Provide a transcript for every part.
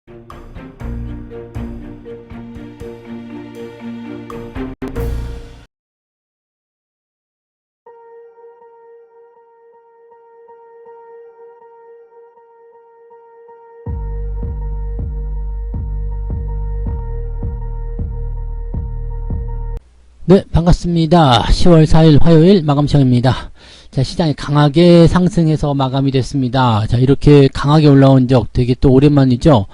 네, 반갑습니다. 10월 4일 화요일 마감 시간입니다. 자, 시장이 강하게 상승해서 마감이 됐습니다. 자, 이렇게 강하게 올라온 적 되게 또 오랜만이죠.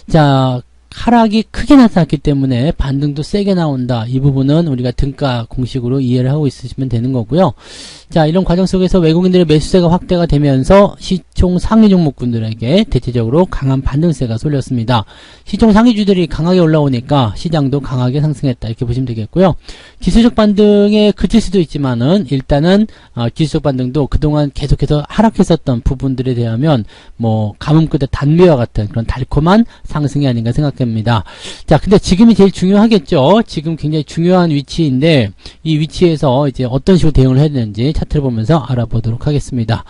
자, 하락이 크게 나타났기 때문에 반등도 세게 나온다. 이 부분은 우리가 등가 공식으로 이해를 하고 있으시면 되는 거고요. 자, 이런 과정 속에서 외국인들의 매수세가 확대가 되면서 시총 상위 종목군들에게 대체적으로 강한 반등세가 쏠렸습니다. 시총 상위주들이 강하게 올라오니까 시장도 강하게 상승했다. 이렇게 보시면 되겠고요. 기술적 반등에 그칠 수도 있지만은 일단은 기술적 반등도 그동안 계속해서 하락했었던 부분들에 대하면 뭐 가뭄 끝에 단미와 같은 그런 달콤한 상승이 아닌가 생각됩니다. 자, 근데 지금이 제일 중요하겠죠. 지금 굉장히 중요한 위치인데 이 위치에서 이제 어떤 식으로 대응을 해야 되는지 차트를 보면서 알아보도록 하겠습니다.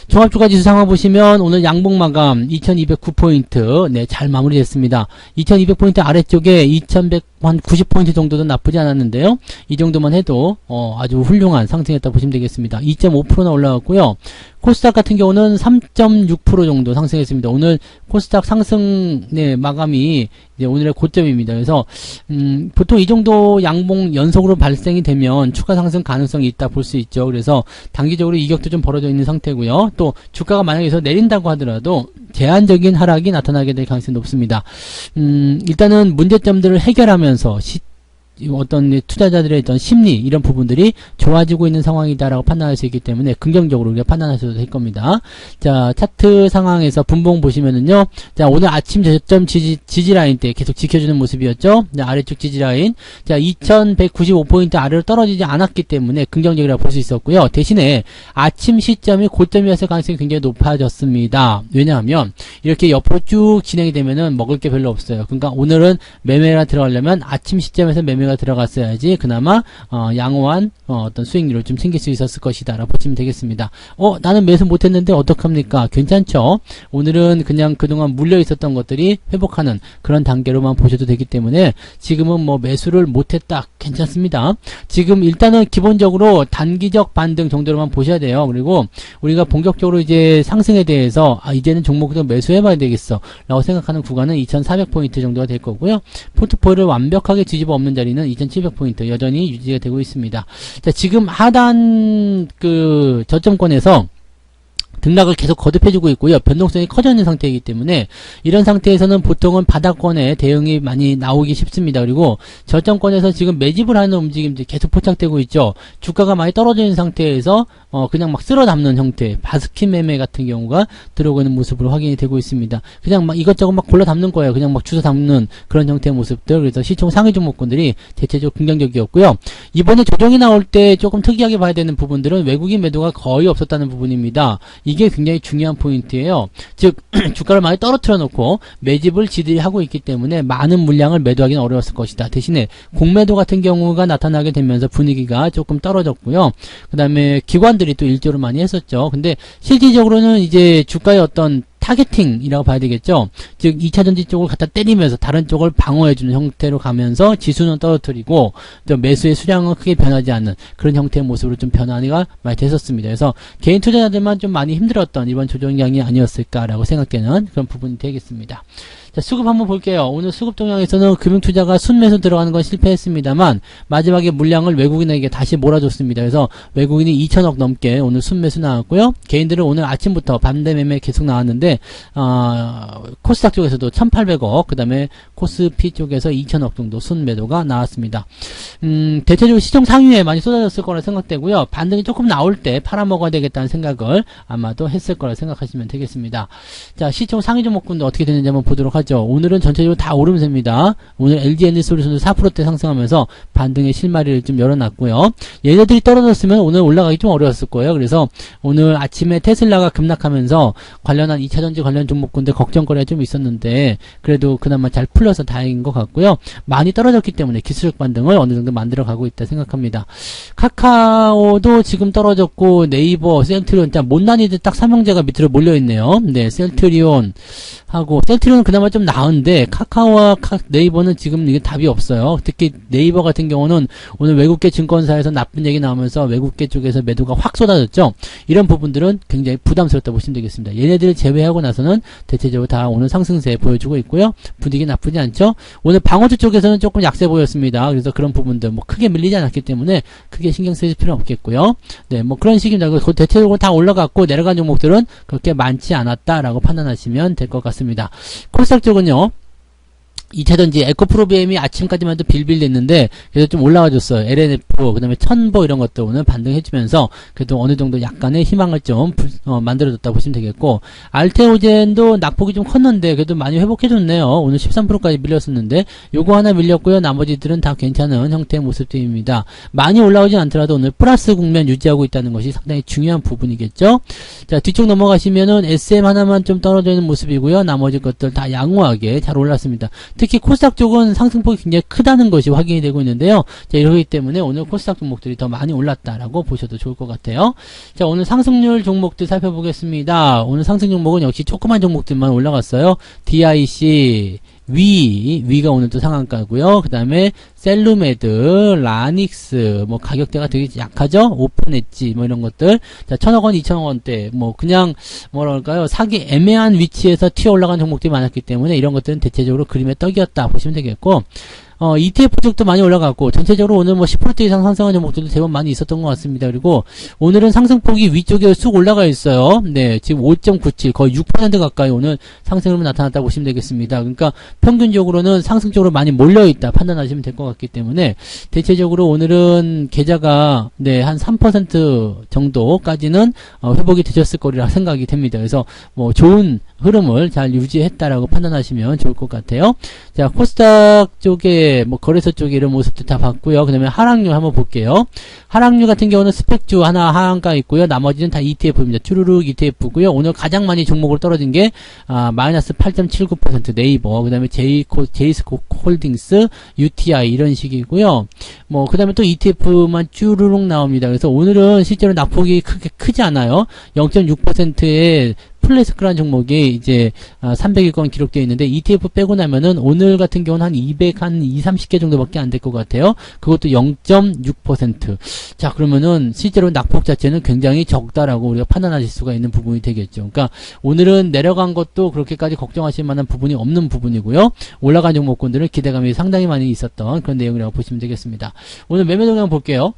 종합주가지수 상황 보시면 오늘 양봉 마감 2209포인트 네, 잘 마무리됐습니다. 2200포인트 아래쪽에 2190포인트 정도도 나쁘지 않았는데요. 이 정도만 해도 아주 훌륭한 상승했다 보시면 되겠습니다. 2.5%나 올라갔고요. 코스닥 같은 경우는 3.6% 정도 상승했습니다. 오늘 코스닥 상승 네, 마감이 이제 오늘의 고점입니다. 그래서 보통 이 정도 양봉 연속으로 발생이 되면 추가 상승 가능성이 있다 볼 수 있죠. 그래서 단기적으로 이격도 좀 벌어져 있는 상태고요. 또 주가가 만약에 여기서 내린다고 하더라도 제한적인 하락이 나타나게 될 가능성이 높습니다. 일단은 문제점들을 해결하면서 어떤 투자자들의 어떤 심리 이런 부분들이 좋아지고 있는 상황이다라고 판단할 수 있기 때문에 긍정적으로 우리가 판단하셔도 될 겁니다. 자, 차트 상황에서 분봉 보시면은요. 자, 오늘 아침 저점 지지라인 때 계속 지켜주는 모습이었죠. 자, 아래쪽 지지라인. 자, 2195포인트 아래로 떨어지지 않았기 때문에 긍정적이라고 볼 수 있었고요. 대신에 아침 시점이 고점이었을 가능성이 굉장히 높아졌습니다. 왜냐하면 이렇게 옆으로 쭉 진행이 되면은 먹을 게 별로 없어요. 그러니까 오늘은 매매가 들어가려면 아침 시점에서 매매가 들어갔어야지 그나마 양호한 어떤 수익률을 좀 챙길 수 있었을 것이다 라고 보시면 되겠습니다. 나는 매수 못했는데 어떡합니까? 괜찮죠? 오늘은 그냥 그동안 물려 있었던 것들이 회복하는 그런 단계로만 보셔도 되기 때문에 지금은 뭐 매수를 못했다 괜찮습니다. 지금 일단은 기본적으로 단기적 반등 정도로만 보셔야 돼요. 그리고 우리가 본격적으로 이제 상승에 대해서 이제는 종목도 매수해봐야 되겠어 라고 생각하는 구간은 2400포인트 정도가 될 거고요. 포트폴리오를 완벽하게 뒤집어 엎는 자리는 2700포인트 여전히 유지가 되고 있습니다. 자, 지금 하단 그 저점권에서 등락을 계속 거듭해주고 있고요. 변동성이 커져 있는 상태이기 때문에 이런 상태에서는 보통은 바닥권에 대응이 많이 나오기 쉽습니다. 그리고 저점권에서 지금 매집을 하는 움직임들이 계속 포착되고 있죠. 주가가 많이 떨어져 있는 상태에서 그냥 막 쓸어 담는 형태, 바스킨 매매 같은 경우가 들어오고 있는 모습으로 확인이 되고 있습니다. 그냥 막 이것저것 막 골라 담는 거예요. 그냥 막 주워 담는 그런 형태의 모습들. 그래서 시총 상위 종목군들이 대체적으로 긍정적이었고요. 이번에 조정이 나올 때 조금 특이하게 봐야 되는 부분들은 외국인 매도가 거의 없었다는 부분입니다. 이게 굉장히 중요한 포인트예요. 즉 주가를 많이 떨어뜨려 놓고 매집을 지들이 하고 있기 때문에 많은 물량을 매도하기는 어려웠을 것이다. 대신에 공매도 같은 경우가 나타나게 되면서 분위기가 조금 떨어졌고요. 그 다음에 기관들이 또 일조를 많이 했었죠. 근데 실질적으로는 이제 주가의 어떤 타겟팅이라고 봐야 되겠죠. 즉 2차전지 쪽을 갖다 때리면서 다른 쪽을 방어해주는 형태로 가면서 지수는 떨어뜨리고 또 매수의 수량은 크게 변하지 않는 그런 형태의 모습으로 좀 변화가 많이 됐었습니다. 그래서 개인 투자자들만 좀 많이 힘들었던 이번 조정장이 아니었을까라고 생각되는 그런 부분이 되겠습니다. 자, 수급 한번 볼게요. 오늘 수급 동향에서는 금융투자가 순매수 들어가는 건 실패했습니다만 마지막에 물량을 외국인에게 다시 몰아줬습니다. 그래서 외국인이 2천억 넘게 오늘 순매수 나왔고요. 개인들은 오늘 아침부터 반대 매매 계속 나왔는데 코스닥 쪽에서도 1800억 그 다음에 코스피 쪽에서 2천억 정도 순매도가 나왔습니다. 대체적으로 시총 상위에 많이 쏟아졌을 거라 생각되고요. 반등이 조금 나올 때 팔아먹어야 되겠다는 생각을 아마도 했을 거라 생각하시면 되겠습니다. 자, 시총 상위 종목군도 어떻게 되는지 한번 보도록 하죠. 오늘은 전체적으로 다 오름세입니다. 오늘 LG에너지솔루션도 4%대 상승하면서 반등의 실마리를 좀 열어놨고요. 얘네들이 떨어졌으면 오늘 올라가기 좀 어려웠을 거예요. 그래서 오늘 아침에 테슬라가 급락하면서 관련한 2차전지 관련 종목군들 걱정거리가 좀 있었는데 그래도 그나마 잘 풀려서 다행인 것 같고요. 많이 떨어졌기 때문에 기술적 반등을 어느 정도 만들어가고 있다 생각합니다. 카카오도 지금 떨어졌고 네이버, 셀트리온 못난이들 딱 삼형제가 밑으로 몰려있네요. 네, 셀트리온 하고 셀트리온은 그나마 좀 나은데 카카오와 네이버는 지금 이게 답이 없어요. 특히 네이버 같은 경우는 오늘 외국계 증권사에서 나쁜 얘기 나오면서 외국계 쪽에서 매도가 확 쏟아졌죠. 이런 부분들은 굉장히 부담스럽다고 보시면 되겠습니다. 얘네들을 제외하고 나서는 대체적으로 다 오늘 상승세 보여주고 있고요. 분위기 나쁘지 않죠. 오늘 방어주 쪽에서는 조금 약세 보였습니다. 그래서 그런 부분들 뭐 크게 밀리지 않았기 때문에 크게 신경 쓰실 필요는 없겠고요. 네, 뭐 그런 식입니다. 대체적으로 다 올라갔고 내려간 종목들은 그렇게 많지 않았다라고 판단하시면 될 것 같습니다. 코스닥 쪽은요. 2차전지 에코프로비엠이 아침까지만 해도 빌빌댔는데 그래도 좀 올라와줬어요. LNF 그 다음에 천보 이런 것도 오늘 반등해주면서 그래도 어느 정도 약간의 희망을 좀 만들어줬다 보시면 되겠고, 알테오젠도 낙폭이 좀 컸는데 그래도 많이 회복해줬네요. 오늘 13%까지 밀렸었는데 요거 하나 밀렸고요. 나머지들은 다 괜찮은 형태의 모습들입니다. 많이 올라오진 않더라도 오늘 플러스 국면 유지하고 있다는 것이 상당히 중요한 부분이겠죠. 자, 뒤쪽 넘어가시면은 SM 하나만 좀 떨어져 있는 모습이고요. 나머지 것들 다 양호하게 잘 올랐습니다. 특히 코스닥 쪽은 상승폭이 굉장히 크다는 것이 확인이 되고 있는데요. 자, 이러기 때문에 오늘 코스닥 종목들이 더 많이 올랐다라고 보셔도 좋을 것 같아요. 자, 오늘 상승률 종목들 살펴보겠습니다. 오늘 상승 종목은 역시 조그만 종목들만 올라갔어요. DIC, 위가 오늘 또 상한가고요. 그 다음에 셀루메드, 라닉스, 뭐 가격대가 되게 약하죠. 오픈 엣지 뭐 이런 것들. 자, 1,000억원, 2,000억원대 뭐 그냥 뭐랄까요, 사기 애매한 위치에서 튀어 올라간 종목들이 많았기 때문에 이런 것들은 대체적으로 그림의 떡이었다 보시면 되겠고, ETF 쪽도 많이 올라갔고, 전체적으로 오늘 뭐 10% 이상 상승한 종목들도 제법 많이 있었던 것 같습니다. 그리고 오늘은 상승폭이 위쪽에 쑥 올라가 있어요. 네, 지금 5.97, 거의 6% 가까이 오늘 상승으로 나타났다 보시면 되겠습니다. 그러니까 평균적으로는 상승 쪽으로 많이 몰려있다 판단하시면 될 것 같기 때문에 대체적으로 오늘은 계좌가 한 3% 정도까지는 회복이 되셨을 거리라 생각이 됩니다. 그래서 뭐 좋은 흐름을 잘 유지했다라고 판단하시면 좋을 것 같아요. 자, 코스닥 쪽에 뭐 거래소 쪽에 이런 모습도 다 봤고요. 그 다음에 하락률 한번 볼게요. 하락률 같은 경우는 스펙주 하나 하한가 있고요. 나머지는 다 ETF입니다. 쭈루룩 ETF고요. 오늘 가장 많이 종목으로 떨어진 게 마이너스 8.79% 네이버, 그 다음에 제이스코 홀딩스, UTI 이런 식이고요. 뭐 그 다음에 또 ETF만 쭈루룩 나옵니다. 그래서 오늘은 실제로 낙폭이 크지 않아요. 0.6%의 플래스크라는 종목이 이제 300일권 기록되어 있는데 ETF 빼고 나면은 오늘 같은 경우는 한 230개 정도밖에 안 될 것 같아요. 그것도 0.6%. 자, 그러면은 실제로 낙폭 자체는 굉장히 적다라고 우리가 판단하실 수가 있는 부분이 되겠죠. 그러니까 오늘은 내려간 것도 그렇게까지 걱정하실 만한 부분이 없는 부분이고요. 올라간 종목군들은 기대감이 상당히 많이 있었던 그런 내용이라고 보시면 되겠습니다. 오늘 매매 동향 볼게요.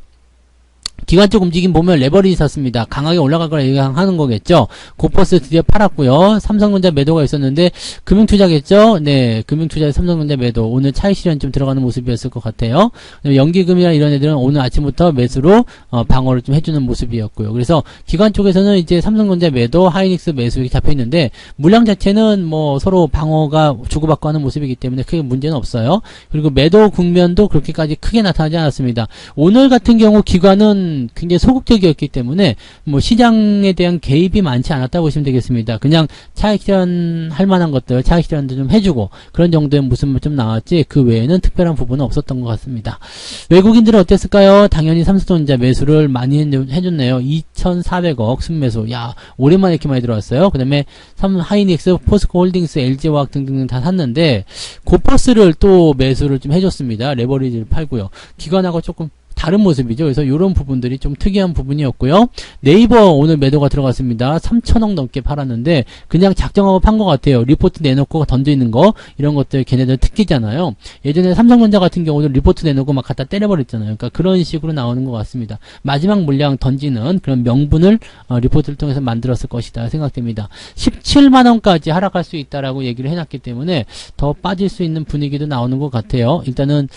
기관적 움직임 보면 레버리지 샀습니다. 강하게 올라갈 거라 예상하는 거겠죠. 고퍼스 드디어 팔았고요. 삼성전자 매도가 있었는데 금융투자겠죠. 네, 금융투자의 삼성전자 매도. 오늘 차익 실현 좀 들어가는 모습이었을 것 같아요. 연기금이나 이런 애들은 오늘 아침부터 매수로 방어를 좀 해주는 모습이었고요. 그래서 기관 쪽에서는 이제 삼성전자 매도, 하이닉스 매수 이렇게 잡혀 있는데 물량 자체는 뭐 서로 방어가 주고받고 하는 모습이기 때문에 크게 문제는 없어요. 그리고 매도 국면도 그렇게까지 크게 나타나지 않았습니다. 오늘 같은 경우 기관은 굉장히 소극적이었기 때문에 뭐 시장에 대한 개입이 많지 않았다고 보시면 되겠습니다. 그냥 차익 실현할 만한 것들, 차익 실현도 좀 해주고 그런 정도의 모습만 좀 나왔지 그 외에는 특별한 부분은 없었던 것 같습니다. 외국인들은 어땠을까요? 당연히 삼성전자 매수를 많이 해줬네요. 2,400억 순매수. 야, 오랜만에 이렇게 많이 들어왔어요. 그 다음에 하이닉스, 포스코 홀딩스, LG화학 등등 다 샀는데 고퍼스를 또 매수를 좀 해줬습니다. 레버리지를 팔고요. 기관하고 조금 다른 모습이죠. 그래서 이런 부분들이 좀 특이한 부분이었고요. 네이버 오늘 매도가 들어갔습니다. 3,000억 넘게 팔았는데 그냥 작정하고 판 것 같아요. 리포트 내놓고 던져있는 거 이런 것들 걔네들 특기잖아요. 예전에 삼성전자 같은 경우도 리포트 내놓고 막 갖다 때려버렸잖아요. 그러니까 그런 식으로 나오는 것 같습니다. 마지막 물량 던지는 그런 명분을 리포트를 통해서 만들었을 것이다 생각됩니다. 17만원까지 하락할 수 있다라고 얘기를 해놨기 때문에 더 빠질 수 있는 분위기도 나오는 것 같아요. 일단은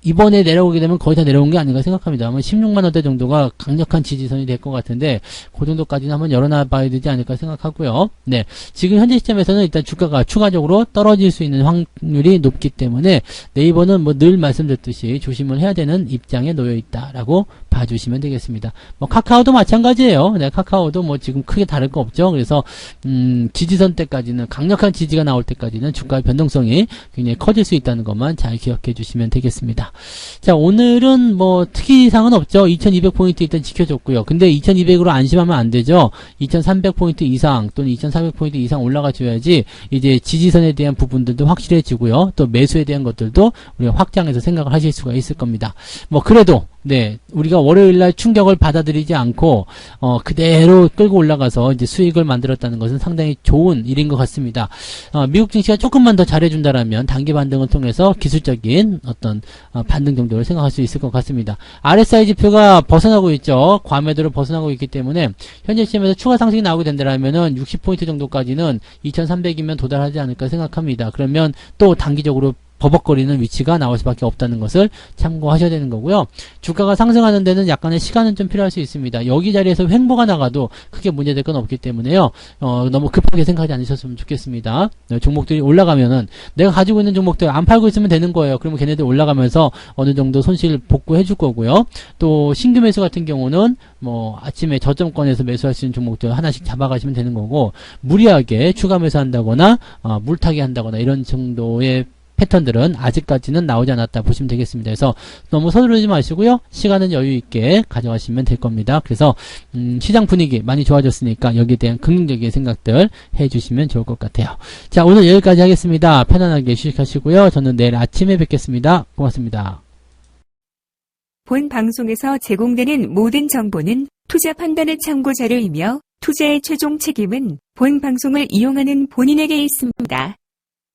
이번에 내려오게 되면 거의 다 내려온 게 아닌가 생각합니다. 아마 16만원대 정도가 강력한 지지선이 될 것 같은데 그 정도까지는 한번 열어놔 봐야 되지 않을까 생각하고요. 네, 지금 현재 시점에서는 일단 주가가 추가적으로 떨어질 수 있는 확률이 높기 때문에 네이버는 뭐 늘 말씀드렸듯이 조심을 해야 되는 입장에 놓여 있다라고 봐주시면 되겠습니다. 뭐 카카오도 마찬가지예요. 네, 카카오도 뭐 지금 크게 다를 거 없죠. 그래서 지지선 때까지는, 강력한 지지가 나올 때까지는 주가의 변동성이 굉장히 커질 수 있다는 것만 잘 기억해 주시면 되겠습니다. 되겠습니다. 자, 오늘은 뭐 특이사항은 없죠. 2200포인트 일단 지켜줬고요. 근데 2200으로 안심하면 안 되죠. 2300포인트 이상 또는 2400포인트 이상 올라가 줘야지 이제 지지선에 대한 부분들도 확실해지고요. 또 매수에 대한 것들도 우리가 확장해서 생각을 하실 수가 있을 겁니다. 뭐 그래도 네, 우리가 월요일날 충격을 받아들이지 않고 그대로 끌고 올라가서 이제 수익을 만들었다는 것은 상당히 좋은 일인 것 같습니다. 미국 증시가 조금만 더 잘해준다라면 단기 반등을 통해서 기술적인 어떤 반등 정도를 생각할 수 있을 것 같습니다. RSI 지표가 벗어나고 있죠. 과매도를 벗어나고 있기 때문에 현재 시점에서 추가 상승이 나오게 된다라면은 60포인트 정도까지는 2300이면 도달하지 않을까 생각합니다. 그러면 또 단기적으로 버벅거리는 위치가 나올 수밖에 없다는 것을 참고하셔야 되는 거고요. 주가가 상승하는 데는 약간의 시간은 좀 필요할 수 있습니다. 여기 자리에서 횡보가 나가도 크게 문제될 건 없기 때문에요. 너무 급하게 생각하지 않으셨으면 좋겠습니다. 종목들이 올라가면은 내가 가지고 있는 종목들 안 팔고 있으면 되는 거예요. 그러면 걔네들 올라가면서 어느 정도 손실 복구해 줄 거고요. 또 신규 매수 같은 경우는 뭐 아침에 저점권에서 매수할 수 있는 종목들 하나씩 잡아가시면 되는 거고, 무리하게 추가 매수한다거나 물타기 한다거나 이런 정도의 패턴들은 아직까지는 나오지 않았다 보시면 되겠습니다. 그래서 너무 서두르지 마시고요. 시간은 여유 있게 가져가시면 될 겁니다. 그래서 시장 분위기 많이 좋아졌으니까 여기에 대한 긍정적인 생각들 해주시면 좋을 것 같아요. 자, 오늘 여기까지 하겠습니다. 편안하게 휴식하시고요. 저는 내일 아침에 뵙겠습니다. 고맙습니다. 본 방송에서 제공되는 모든 정보는 투자 판단의 참고 자료이며 투자의 최종 책임은 본 방송을 이용하는 본인에게 있습니다.